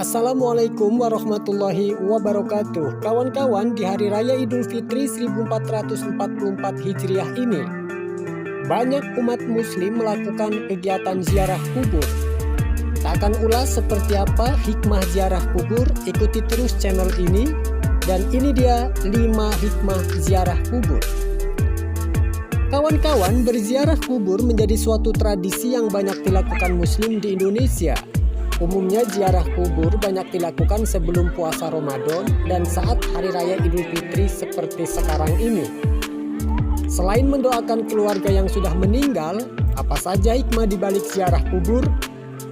Assalamualaikum warahmatullahi wabarakatuh. Kawan-kawan, di Hari Raya Idul Fitri 1444 Hijriah ini, banyak umat muslim melakukan kegiatan ziarah kubur. Kita akan ulas seperti apa hikmah ziarah kubur. Ikuti terus channel ini. Dan ini dia 5 hikmah ziarah kubur. Kawan-kawan, berziarah kubur menjadi suatu tradisi yang banyak dilakukan muslim di Indonesia. Umumnya ziarah kubur banyak dilakukan sebelum puasa Ramadan dan saat Hari Raya Idul Fitri seperti sekarang ini. Selain mendoakan keluarga yang sudah meninggal, apa saja hikmah di balik ziarah kubur?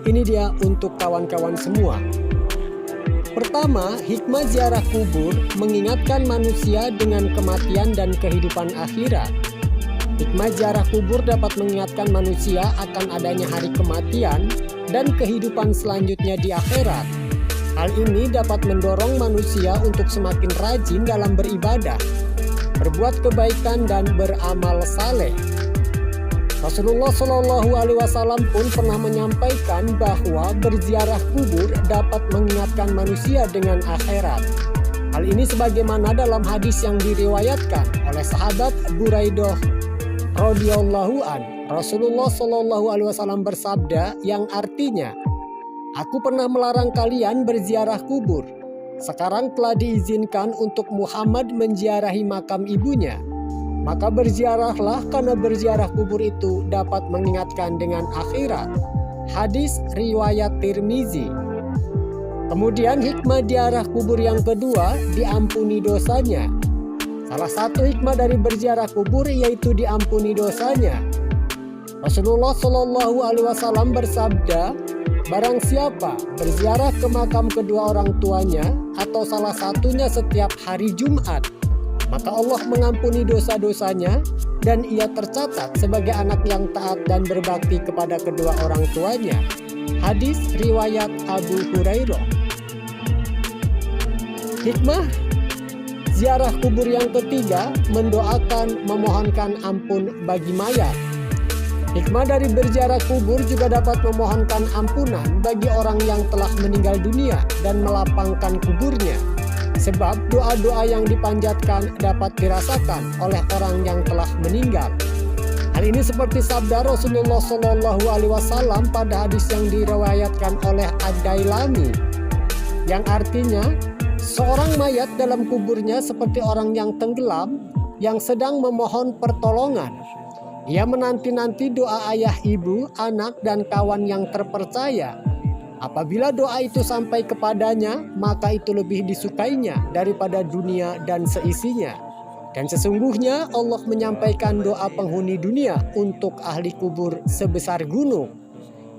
Ini dia untuk kawan-kawan semua. Pertama, hikmah ziarah kubur mengingatkan manusia dengan kematian dan kehidupan akhirat. Hikmah ziarah kubur dapat mengingatkan manusia akan adanya hari kematian dan kehidupan selanjutnya di akhirat. Hal ini dapat mendorong manusia untuk semakin rajin dalam beribadah, berbuat kebaikan dan beramal saleh. Rasulullah Shallallahu Alaihi Wasallam pun pernah menyampaikan bahwa berziarah kubur dapat mengingatkan manusia dengan akhirat. Hal ini sebagaimana dalam hadis yang diriwayatkan oleh sahabat Buraidah radhiyallahu an. Rasulullah Shallallahu Alaihi Wasallam bersabda yang artinya, "Aku pernah melarang kalian berziarah kubur. Sekarang telah diizinkan untuk Muhammad menziarahi makam ibunya. Maka berziarahlah, karena berziarah kubur itu dapat mengingatkan dengan akhirat." Hadis riwayat Tirmizi. Kemudian hikmah ziarah kubur yang kedua, diampuni dosanya. Salah satu hikmah dari berziarah kubur yaitu diampuni dosanya. Rasulullah Shallallahu Alaihi Wasallam bersabda, "Barang siapa berziarah ke makam kedua orang tuanya atau salah satunya setiap hari Jumat, maka Allah mengampuni dosa-dosanya dan ia tercatat sebagai anak yang taat dan berbakti kepada kedua orang tuanya." Hadis riwayat Abu Hurairah. Hikmah ziarah kubur yang ketiga, mendoakan memohonkan ampun bagi mayat. Hikmah dari berziarah kubur juga dapat memohonkan ampunan bagi orang yang telah meninggal dunia dan melapangkan kuburnya. Sebab doa-doa yang dipanjatkan dapat dirasakan oleh orang yang telah meninggal. Hal ini seperti sabda Rasulullah Shallallahu Alaihi Wasallam pada hadis yang diriwayatkan oleh Ad-Dailami, yang artinya, seorang mayat dalam kuburnya seperti orang yang tenggelam yang sedang memohon pertolongan. Ia menanti-nanti doa ayah, ibu, anak, dan kawan yang terpercaya. Apabila doa itu sampai kepadanya, maka itu lebih disukainya daripada dunia dan seisinya. Dan sesungguhnya Allah menyampaikan doa penghuni dunia untuk ahli kubur sebesar gunung.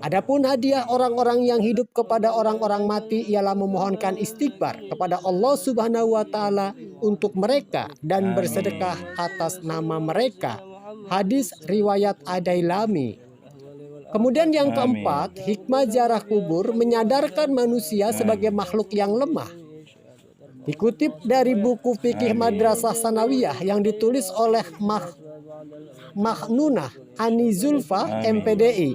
Adapun hadiah orang-orang yang hidup kepada orang-orang mati ialah memohonkan istighfar kepada Allah Subhanahu wa Ta'ala untuk mereka dan bersedekah atas nama mereka. Hadis riwayat Ad-Dailami. Kemudian yang keempat, hikmah ziarah kubur menyadarkan manusia sebagai makhluk yang lemah. Dikutip dari buku fikih Madrasah Sanawiyah yang ditulis oleh Mahnunah Ani Zulfa MPDI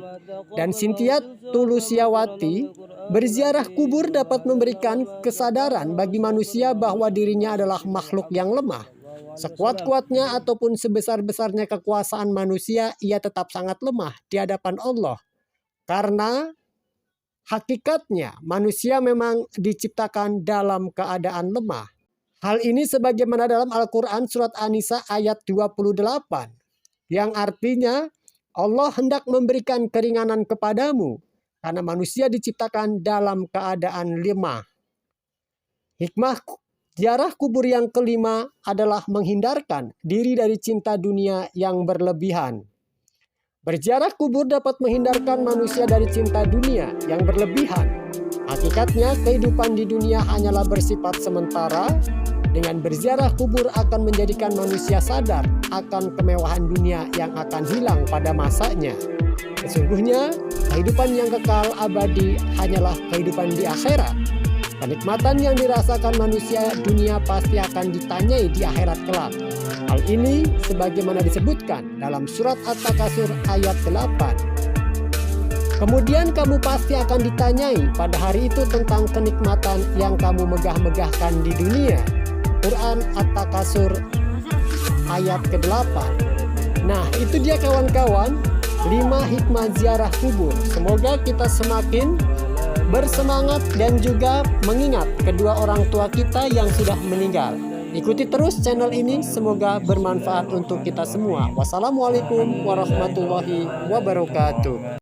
dan Sintiat Tulusiawati, berziarah kubur dapat memberikan kesadaran bagi manusia bahwa dirinya adalah makhluk yang lemah. Sekuat-kuatnya ataupun sebesar-besarnya kekuasaan manusia, ia tetap sangat lemah di hadapan Allah. Karena hakikatnya manusia memang diciptakan dalam keadaan lemah. Hal ini sebagaimana dalam Al-Quran surat An-Nisa ayat 28. Yang artinya Allah hendak memberikan keringanan kepadamu karena manusia diciptakan dalam keadaan lemah. Hikmah ziarah kubur yang kelima adalah menghindarkan diri dari cinta dunia yang berlebihan. Berziarah kubur dapat menghindarkan manusia dari cinta dunia yang berlebihan. Hakikatnya kehidupan di dunia hanyalah bersifat sementara. Dengan berziarah kubur akan menjadikan manusia sadar akan kemewahan dunia yang akan hilang pada masanya. Sesungguhnya kehidupan yang kekal abadi hanyalah kehidupan di akhirat. Kenikmatan yang dirasakan manusia dunia pasti akan ditanyai di akhirat kelak. Hal ini sebagaimana disebutkan dalam surat At-Takasur ayat 8. Kemudian kamu pasti akan ditanyai pada hari itu tentang kenikmatan yang kamu megah-megahkan di dunia. Quran At-Takasur ayat ke-8. Nah, itu dia kawan-kawan, 5 hikmah ziarah kubur. Semoga kita semakin bersemangat dan juga mengingat kedua orang tua kita yang sudah meninggal. Ikuti terus channel ini, semoga bermanfaat untuk kita semua. Wassalamualaikum warahmatullahi wabarakatuh.